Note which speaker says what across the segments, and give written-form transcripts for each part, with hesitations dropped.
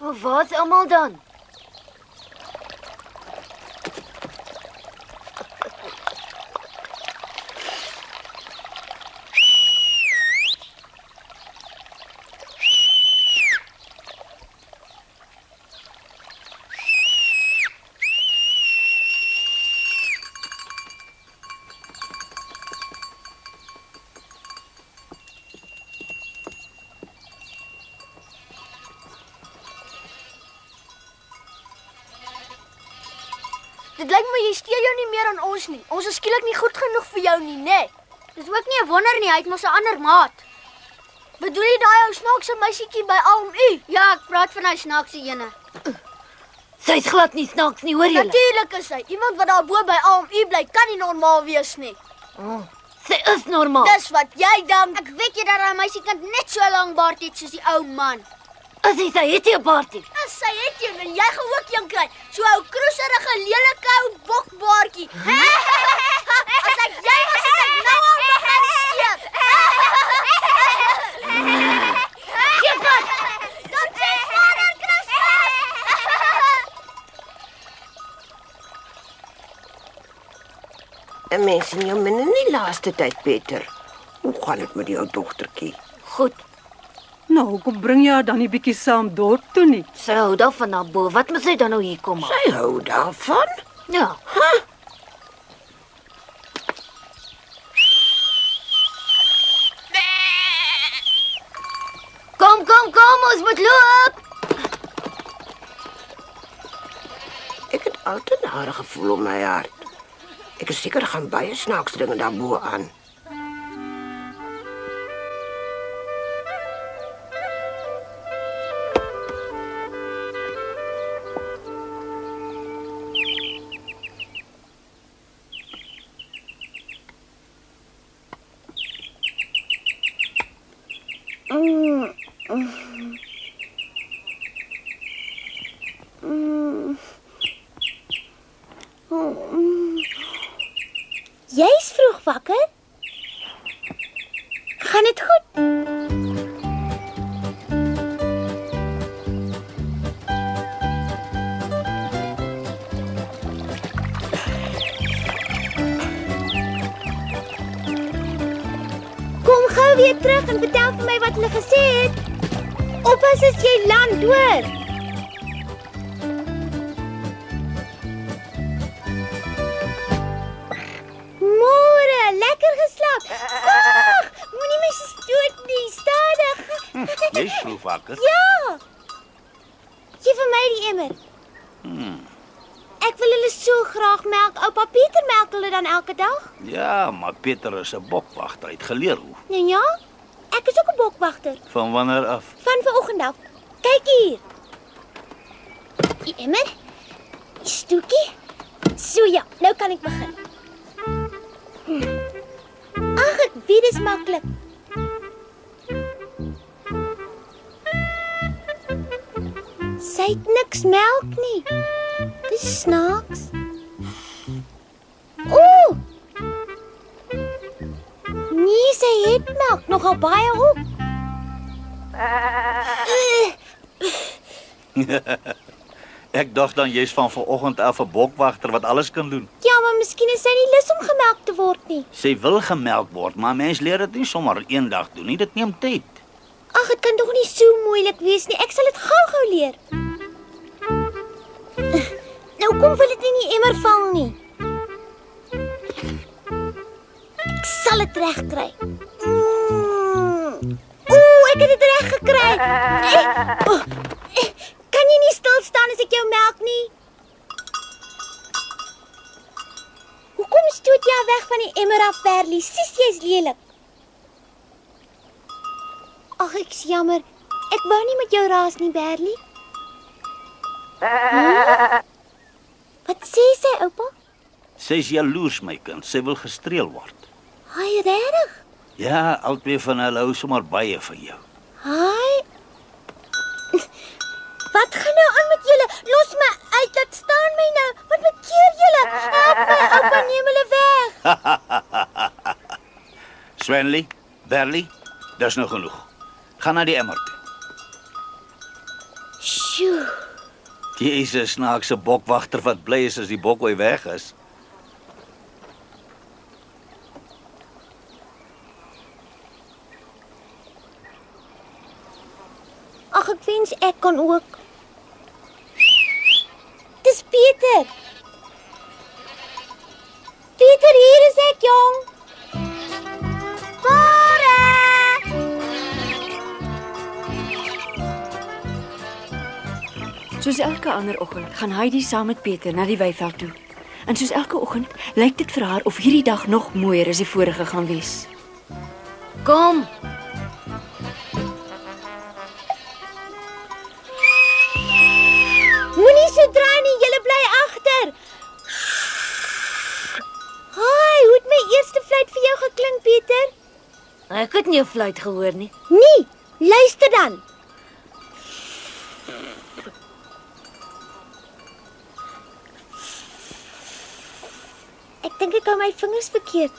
Speaker 1: Maar waar is almal dan?
Speaker 2: Dit lyk my jy steel jou nie meer aan ons nie. Ons is skielik nie goed genoeg vir jou nie, né? Dis ook nie 'n wonder nie, hy het mos 'n ander maat. Bedoel jy daai ou snaakse meisietjie by AMU? Ja, ek praat van hy snaakse ene.
Speaker 1: Sy's glad nie snaaks nie, hoor julle?
Speaker 2: Natuurlik is hy. Iemand wat daar bo by AMU bly, kan nie normaal wees nie.
Speaker 1: Sy is normaal.
Speaker 2: Dis wat jy dink. Ek weet jy dat daai meisiekind net so lank baard het soos die ou man.
Speaker 1: As sy het nie 'n baardie.
Speaker 2: As sy het jy en jy gaan ook een kry. So ou kroeserige lelike ou bokbaardjie. As ek jy was het ek nou al begin skeep. Skipper! Dit is vader Christus.
Speaker 3: 'n Mens in jou minne nie laaste tyd, Peter. Hoe gaan dit met jou dogtertjie?
Speaker 1: Goed,
Speaker 4: Nou, hoekom bring jy haar dan nie bietjie saam dorp toe nie?
Speaker 1: sy hou daarvan na bo. Wat moet sy dan nou hier kom?
Speaker 3: Sy hou daarvan.
Speaker 1: Ja. Kom, ons moet loop.
Speaker 3: Ek het altyd 'n nare gevoel om my hart. Ek is seker gaan baie snaaks dinge daarbo aan.
Speaker 2: Jy's vroeg wakker? Gaan dit goed? Kom gou weer terug en vertel vir my wat hulle gesê het. Oppas as jy land, hoor. Môre, lekker geslaap. Wag, moenie my stoot nie, stadig.
Speaker 5: Jy's vroeg wakker.
Speaker 2: Ja. Gee vir my die emmer. Ek wil hulle so graag melk. Oupa Pieter melk hulle dan elke dag?
Speaker 5: Ja, maar Peter is 'n bokwagter, hy het geleer hoe.
Speaker 2: Nou ja, ek is ook 'n bokwagter.
Speaker 5: Van wanneer af?
Speaker 2: Van vanoggend af. Kyk hier. Die emmer. Die stoetjie. So ja, nou kan ek begin. Ag, ek weet dis maklik. Sy het niks melk nie. Dis snaaks. Ooh! Nee, sy het melk, nogal baie op.
Speaker 5: Ek dink dan jy's van vanoggend af 'n bokwagter wat alles kan doen.
Speaker 2: Ja, maar miskien is sy nie lus om gemelk te word nie.
Speaker 5: Sy wil gemelk word, maar mens leer dit nie sommer eendag doen nie, dit neem tyd.
Speaker 2: Ag, dit kan tog nie so moeilik wees nie. Ek sal dit gou-gou leer. Nou kom wil dit nie in die emmer val nie. Ek sal dit reg kry. Ooh, ek het dit reg gekry. Kan jy nie stil staan as ek jou melk nie? Hoekom stoot jy weg van die emmer af, Berlie? Sis, jy's lelik. Ag, ek's jammer. Ek wou nie met jou raas nie, Berlie. Wat sê sy, oupa?
Speaker 5: Sy's jaloers, my kind. Sy wil gestreel word.
Speaker 2: Hy regtig?
Speaker 5: Ja, albei van hulle hou sommer baie van jou.
Speaker 2: Hi. Wat gaan nou aan met julle? Los my uit, laat staan my nou. Wat bekeer julle? Help my, oupa, neem hulle weg.
Speaker 5: Swenley, Berlie, dis nou genoeg. Gaan na die emmer toe.
Speaker 2: Sjoe.
Speaker 5: Jy's 'n snaakse bokwagter wat bly is as die bokoei weg is.
Speaker 2: Ag, ek wens ek kon ook. Dis Pieter. Pieter, hier is ek, jong. Kore!
Speaker 6: Soos elke ander oggend gaan Heidi saam met Pieter na die weiveld toe. En soos elke oggend lyk dit vir haar of hierdie dag nog mooier as die vorige gaan wees.
Speaker 1: Kom.
Speaker 2: Moenie so draai nie, julle bly agter. Haai, hoe het my eerste fluit vir jou geklink, Pieter?
Speaker 1: Ek het nie 'n fluit gehoor nie.
Speaker 2: Nee, luister dan. Ek dink ek hou my vingers verkeerd.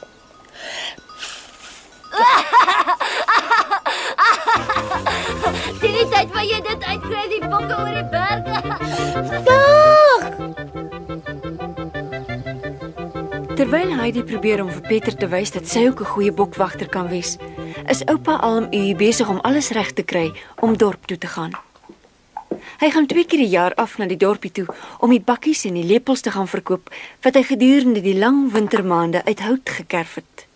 Speaker 1: Die tyd waar jy dit uitkry, die bokke oor die berge.
Speaker 6: Terwyl Heidi probeer om vir Pieter te wys dat sy ook 'n goeie bokwagter kan wees, is oupa Alm besig om alles reg te kry om dorp toe te gaan. Hy gaan 2 keer die jaar af na die dorpie toe om die bakkies en die lepels te gaan verkoop wat hy gedurende die lang wintermaande uit hout gekerf het.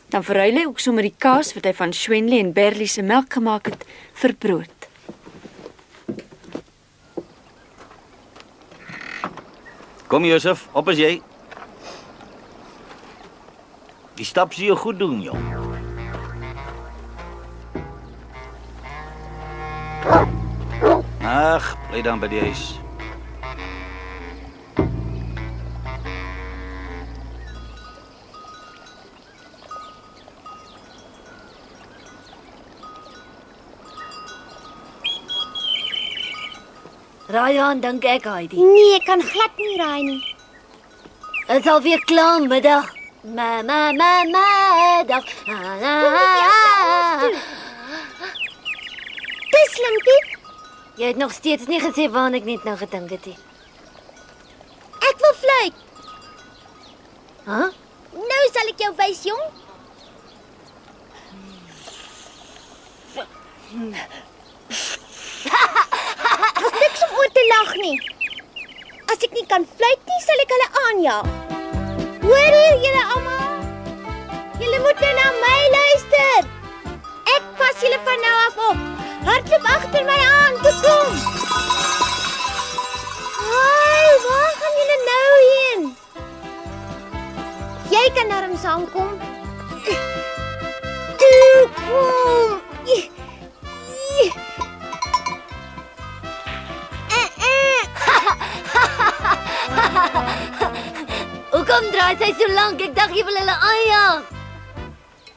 Speaker 6: Dan verruil hy ook sommer die kaas wat hy van Schwenle en Berlie se melk gemaak het vir brood.
Speaker 5: Kom Josef, op as jy. Die stap sien jou goed doen, jong. Ag, bly dan by die huis.
Speaker 1: Raai aan, dink ek, Heidi.
Speaker 2: Nee, ek kan glad nie raai nie.
Speaker 1: Dit is alweer klaar middag. Middag.
Speaker 2: Dis slim, Piet.
Speaker 1: Jy het nog steeds nie gesê waaraan ek net nou gedink het nie.
Speaker 2: Ek wil fluit.
Speaker 1: Huh?
Speaker 2: Nou sal ek jou wys, jong. Daar's niks om oor te lag nie. As ek nie kan fluit nie, sal ek hulle aanjaag. Hoor hier, julle almal. Julle moet nou na my luister. Ek pas julle van nou af op. Hardloop agter my aan, toe kom. Haai, waar gaan julle nou heen? Jy kan daarom saamkom. Toe kom.
Speaker 1: Hoekom draai sy so lank? Ek dink jy wil hulle aanjaag.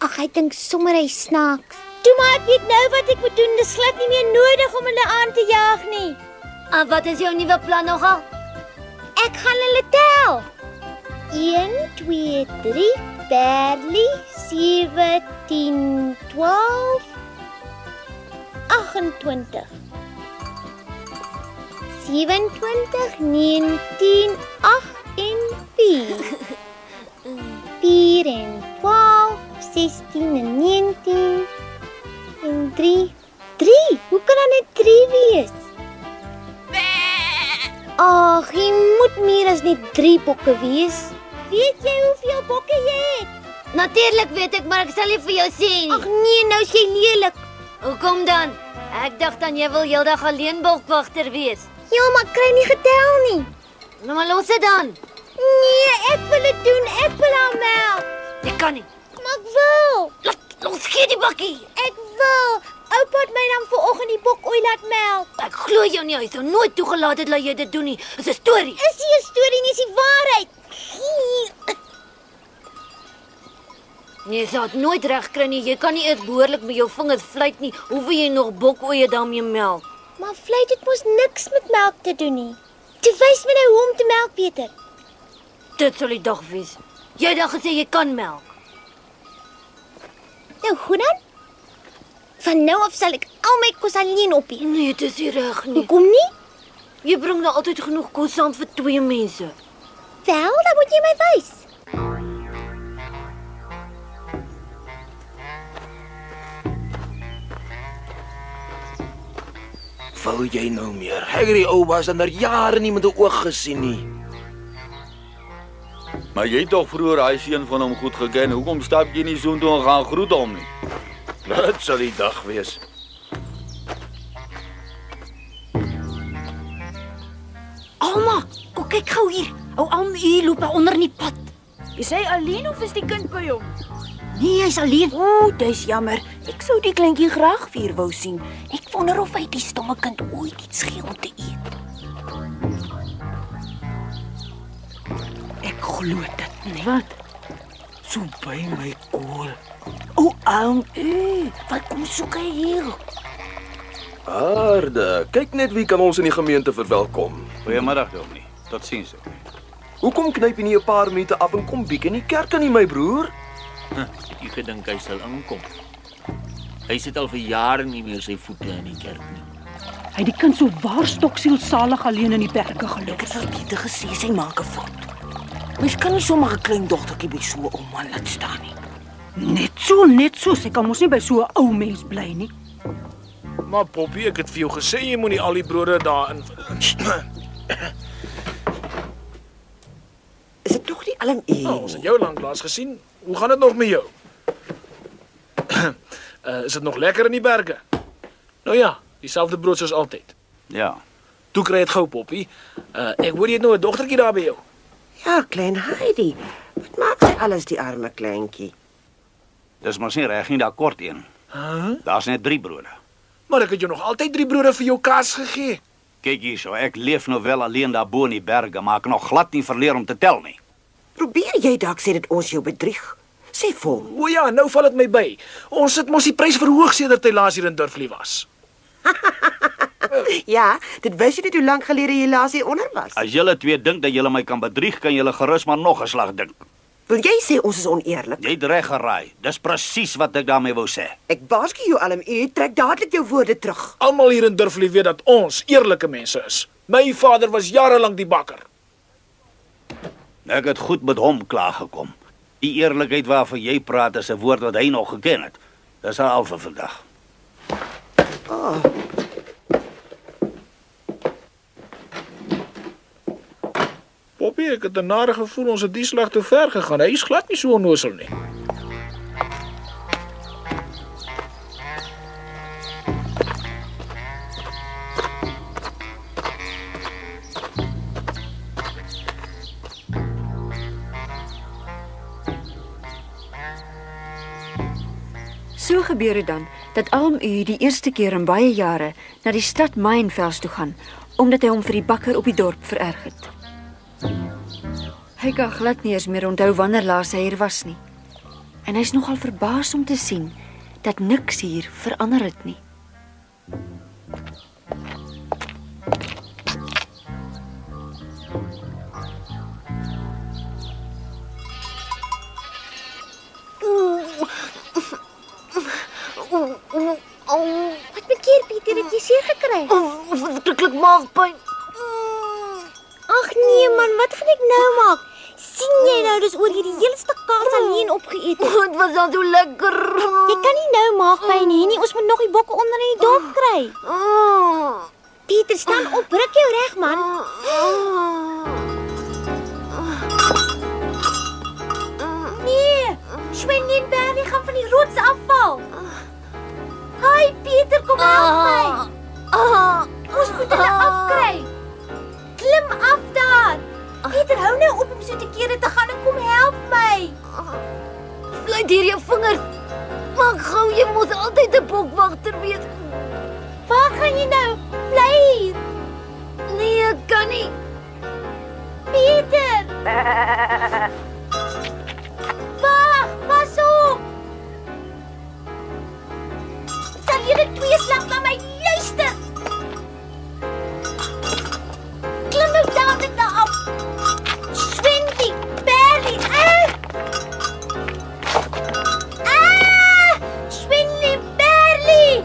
Speaker 2: Ag, hy dink sommer hy snaaks. Toe maar ek weet nou wat ek moet doen. Dis glad nie meer nodig om hulle aan te jaag nie.
Speaker 1: En wat is jou nuwe plan nogal?
Speaker 2: Ek gaan hulle tel. 1, 2, 3, Berlie, 7, 10, 12, 28. 27, 19, 8 en 4. 4 en 12, 16 en 19 en 3. 3? Hoe kan dat net 3 wees? Ag, jy moet meer as net 3 bokke wees. Weet jy hoeveel bokke jy het?
Speaker 1: Natuurlik weet ek, maar ek sal nie vir jou sê nie.
Speaker 2: Ag nee, nou is jy lelik.
Speaker 1: Hoekom dan? Ek dacht dan jy wil heeldag alleen bokwagter wees.
Speaker 2: Ja, maar ek kry nie getel nie.
Speaker 1: Nou maar los dit dan.
Speaker 2: Nee, ek wil dit doen. Ek wil haar melk.
Speaker 1: Jy kan nie.
Speaker 2: Maar ek wil.
Speaker 1: Los gee die bakkie.
Speaker 2: Ek wil. Oupa het my dan vanoggend die bokoei laat melk.
Speaker 1: Ek glo jou nie, hy sou nooit toegelaat het dat jy dit doen nie. Dit is 'n storie.
Speaker 2: Is nie 'n storie nie, is die waarheid.
Speaker 1: Nee, jy sal dit nooit reg kry nie. Jy kan nie eers behoorlik met jou vingers fluit nie. Hoe wil jy nog bokoeie daarmee melk?
Speaker 2: Maar fluit het mos niks met melk te doen nie. Toe wys my nou hoe om te melk, Pieter.
Speaker 1: Dit sal die dag wees. Jy het dan gesê jy kan melk.
Speaker 2: Nou goed dan. Van nou af sal ek al my kos alleen opeet.
Speaker 1: Nee, dit is nie reg nie.
Speaker 2: Hoekom nie?
Speaker 1: Jy bring nou altyd genoeg kos saam vir 2 mense.
Speaker 2: Wel, dan moet jy my wys.
Speaker 7: Wou jy nou meer? Ek het die ou baas dan al jare nie met 'n oog gesien nie.
Speaker 5: Maar jy het tog vroeër daai seun van hom goed geken. Hoekom stap jy nie soontoe en gaan groet hom nie?
Speaker 7: Dit sal die dag wees.
Speaker 1: Alma, kom kyk gou hier. Ou Alma hier loop onder in die pad.
Speaker 8: Is hy alleen of is die kind by hom?
Speaker 1: Nee, hy's alleen.
Speaker 8: O, dis jammer. Ek sou die kleintjie graag vir wou sien. Ek wonder of hy die stomme kind ooit iets gee om te eet. Ek glo dit nie.
Speaker 1: Wat?
Speaker 7: So by my kool.
Speaker 8: O, wat kom soek hy hier?
Speaker 9: Aarde, kyk net wie kan ons in die gemeente verwelkom.
Speaker 5: Goeiemiddag, Dominee. Totsiens.
Speaker 9: Hoekom knyp jy nie 'n paar minute af en kom bietjie in die kerk aan nie, my broer?
Speaker 7: Ek gedink hy sal inkom. Hy sit al vir jare nie meer sy voete in die kerk nie.
Speaker 4: Hy het die kind so waar stoksielsalig alleen in die berge gelos.
Speaker 8: Ek het vir Pieter gesê sy maak 'n fout. Mens kan nie sommer 'n klein dogtertjie by so 'n ou man laat staan nie.
Speaker 4: Net so. Sy kan mos nie by so 'n ou mens bly nie.
Speaker 10: Maar Poppy, ek het vir jou gesê jy moenie al die brode daarin.
Speaker 3: Is dit nog nie alm
Speaker 10: Ons het jou lanklaas gesien. Hoe gaan dit nog met jou? Is dit nog lekker in die berge? Nou ja, dieselfde brood soos altyd.
Speaker 5: Ja.
Speaker 10: Toe kry dit gou, Poppy. Ek hoor jy het nou 'n dogtertjie daar by jou.
Speaker 3: Ja, klein Heidi. Wat maak sy alles die arme kleintjie?
Speaker 5: Dis mos nie reg nie, daar kort een. Daar's net 3 brode.
Speaker 10: Maar ek het jou nog altyd 3 brode vir jou kaas gegee.
Speaker 5: Kyk hierso, ek leef nou wel alleen daar bo in die berge, maar ek nog glad nie verleer om te tel nie.
Speaker 3: Probeer jy dalk sê dit ons jou bedrieg? Sê vir hom.
Speaker 10: O ja, nou val dit my by. Ons het mos die prys verhoog sedert hy laas hier in Durflie was.
Speaker 3: Ja, dit wys jy net hoe lank gelede jy laas hier onder was.
Speaker 5: As julle twee dink dat julle my kan bedrieg, kan julle gerus maar nog 'n slag dink.
Speaker 3: Wil jy sê ons is oneerlik?
Speaker 5: Jy het reg geraai. Dis presies wat ek daarmee wou sê.
Speaker 3: Ek waarsku jou alm, u trek dadelik jou woorde terug.
Speaker 10: Almal hier in Durflie weet dat ons eerlike mense is. My vader was jare lank die bakker.
Speaker 5: Ek het goed met hom klaargekom. Die eerlikheid waarvan jy praat is 'n woord wat hy nog geken het. Dis al vir vandag.
Speaker 10: Poppy, ek het 'n nare gevoel ons het die slag te ver gegaan. Hy is glad nie so onnoosel nie.
Speaker 6: So gebeur dit dan dat Alm die eerste keer in baie jare na die stad Mainvels toe gaan, omdat hy hom vir die bakker op die dorp vererg het. Hy kan glad nie eens meer onthou wanneer laas hy hier was nie. En hy's nogal verbaas om te sien dat niks hier verander het nie.
Speaker 2: Wat bekeer Pieter, het jy seer gekry?
Speaker 1: Verskriklik maagpyn.
Speaker 2: Ag nee man, wat gaan ek nou maak? Sien jy nou, dis oor hierdie hele stuk kaas alleen opgeëet.
Speaker 1: Dit was dan so lekker.
Speaker 2: Jy kan nie nou maagpyn hê nie, ons moet nog die bokke onder in die dorp kry. Pieter, staan op, ruk jou reg man. Nee, Sven en Bernie gaan van die rots afval. Hi Pieter, kom help my. Ons moet hulle afkry. Klim af daar. Pieter, hou nou op om so te kere te gaan en kom help my.
Speaker 1: Vlieg hier jou vingers. Maak gou, jy moet altyd 'n bokwagter wees.
Speaker 2: Waar gaan jy nou? Bly hier.
Speaker 1: Nee, ek kan nie.
Speaker 2: Pieter. Wag, pas op. Sal julle twee slag na my luister. Klim nou dadelik daar af. Swendy, Bernie, Swendy, Bernie.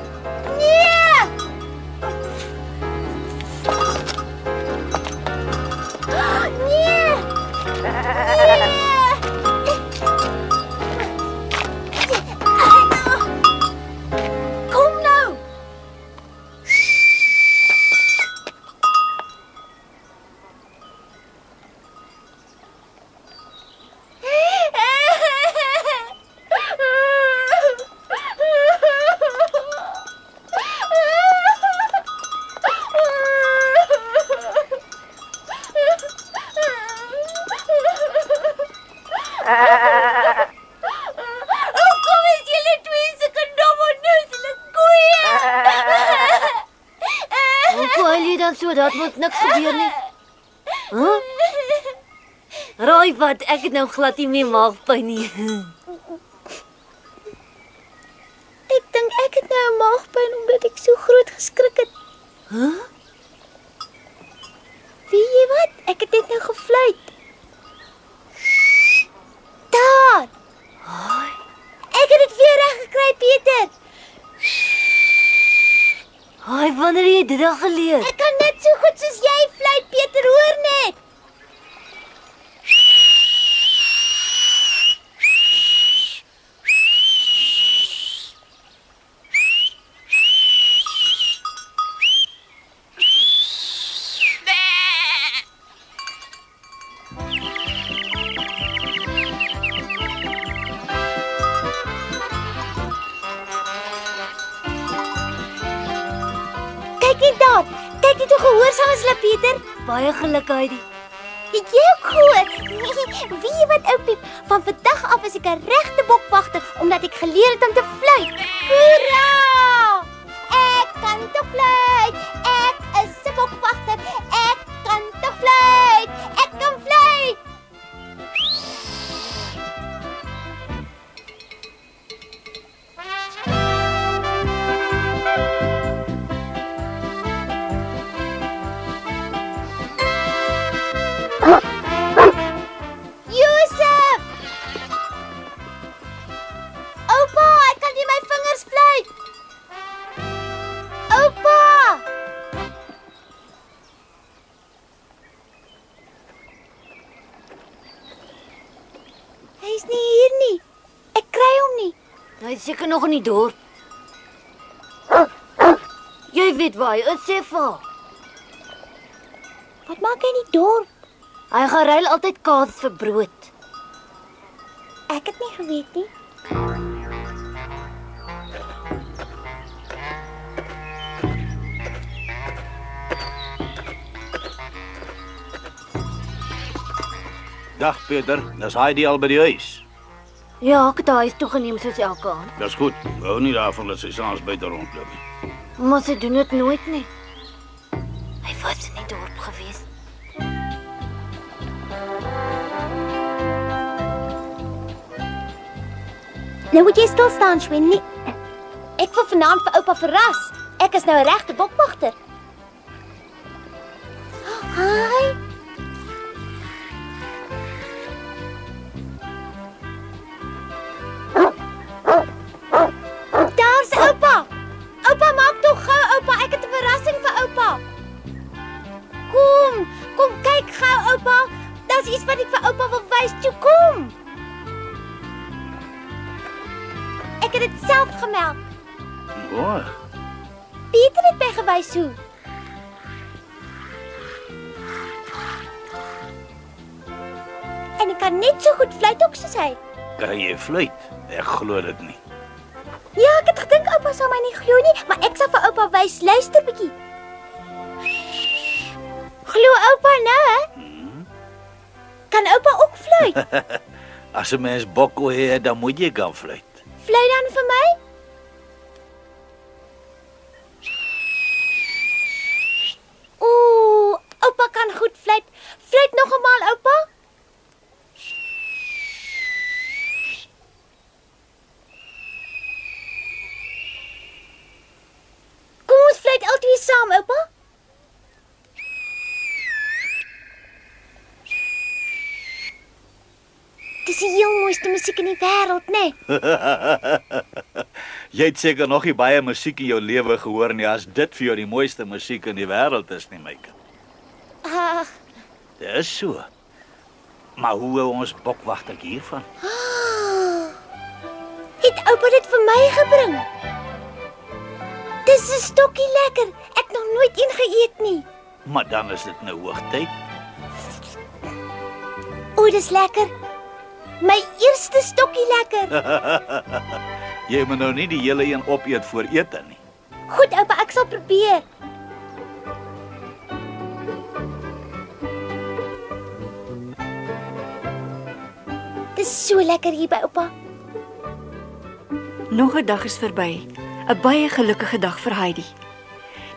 Speaker 1: huil jy dan so, dat moet niks gebeur nie. Huh? Raai wat, ek het nou glad nie meer maagpyn nie.
Speaker 2: Ek dink ek het nou 'n maagpyn omdat ek so groot geskrik het.
Speaker 1: Huh?
Speaker 2: Weet jy wat? Ek het net nou gefluit. Daar! Ek het dit weer reg gekry, Pieter.
Speaker 1: Haai, wanneer het jy dit al geleer?
Speaker 2: Ek kan net so goed soos jy fluit, Pieter, hoor net. Kyk net daar. Kyk net hoe gehoorsaam is hulle, Pieter.
Speaker 1: Baie geluk, Heidi.
Speaker 2: Het jy ook gehoor? Weet jy wat, ou Piep? Van vandag af is ek 'n regte bokwagter omdat ek geleer het om te fluit. Hoera! Ek kan te fluit. Ek is 'n bokwagter. Ek kan te fluit. Ek kan fluit. Josef! Oupa, ek kan nie my vingers fluit. Oupa! Hy is nie hier nie. Ek kry hom nie.
Speaker 1: Hy is seker nog in die dorp. Jy weet waar hy is, sê vir haar.
Speaker 2: Wat maak hy in die dorp?
Speaker 1: Hy gaan ruil altyd kaas vir brood.
Speaker 2: Ek het nie geweet nie.
Speaker 5: Dag Peter, dis Heidi al by die huis.
Speaker 1: Ja, ek het haar huis toe geneem soos elke aand.
Speaker 5: Dis goed. Hou nie daarvan dat sy saans buite rondloop nie.
Speaker 1: Maar sy doen dit nooit nie. Hy was in die dorp gewees.
Speaker 2: Nou moet jy stil staan, Swen. Nie. Ek wil vanaand vir oupa verras. Ek is nou 'n regte bokwagter. Hi. Daar's oupa. Oupa, maak tog gou, oupa. Ek het 'n verrassing vir oupa. Kom kyk gou, oupa. Daar's iets wat ek vir oupa wil wys. Toe kom. Ek het dit self gemeld.
Speaker 5: O,
Speaker 2: Pieter het my gewys hoe. En ek kan net so goed fluit ook soos hy.
Speaker 5: kan jy fluit? Ek glo dit nie.
Speaker 2: Ja, ek het gedink oupa sal my nie glo nie, maar ek sal vir oupa wys. Luister bietjie. Glo oupa nou, hè? Kan oupa ook fluit?
Speaker 5: As 'n mens bokko het, dan moet jy kan fluit.
Speaker 2: Fluit dan vir my? Ooh, oupa kan goed fluit. Fluit nog eenmaal, oupa. Kom ons fluit altyd saam, oupa. Dis die heel mooiste musiek in die wêreld, né?
Speaker 5: Jy het seker nog nie baie musiek in jou lewe gehoor nie as dit vir jou die mooiste musiek in die wêreld is nie, my kind.
Speaker 2: Ag,
Speaker 5: Dis so. Maar hoe hou ons bokwagter hiervan?
Speaker 2: het oupa dit vir my gebring? Dis 'n stokkie lekker. Ek nog nooit een geëet nie.
Speaker 5: Maar dan is dit nou hoogtyd.
Speaker 2: O, dis lekker. My eerste stokkie lekker.
Speaker 5: Jy moet nou nie die hele een opeet voor ete nie.
Speaker 2: Goed, oupa, ek sal probeer. Dis so lekker hier by oupa.
Speaker 6: Nog 'n dag is verby. 'n Baie gelukkige dag vir Heidi.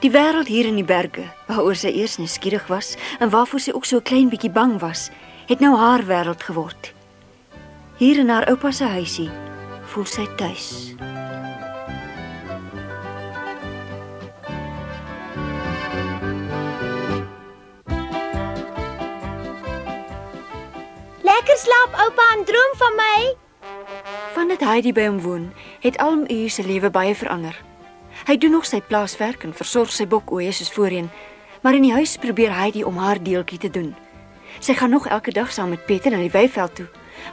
Speaker 6: Die wêreld hier in die berge, waaroor sy eers nuuskierig was en waarvoor sy ook so 'n klein bietjie bang was, het nou haar wêreld geword. Hier in haar oupa se huisie voel sy tuis.
Speaker 2: Lekker slaap oupa en droom van my.
Speaker 6: Vandat Heidi by hom woon, het Alm-U se lewe baie verander. Hy doen nog sy plaaswerk en versorg sy bokoeie soos voorheen, maar in die huis probeer Heidi om haar deeltjie te doen. Sy gaan nog elke dag saam met Peter na die weiveld toe,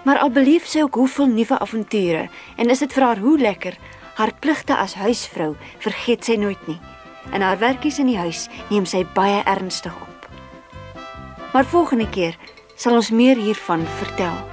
Speaker 6: maar al beleef sy ook hoeveel nuwe avonture en is dit vir haar hoe lekker, haar pligte as huisvrou vergeet sy nooit nie. En haar werkies in die huis neem sy baie ernstig op. Maar volgende keer sal ons meer hiervan vertel.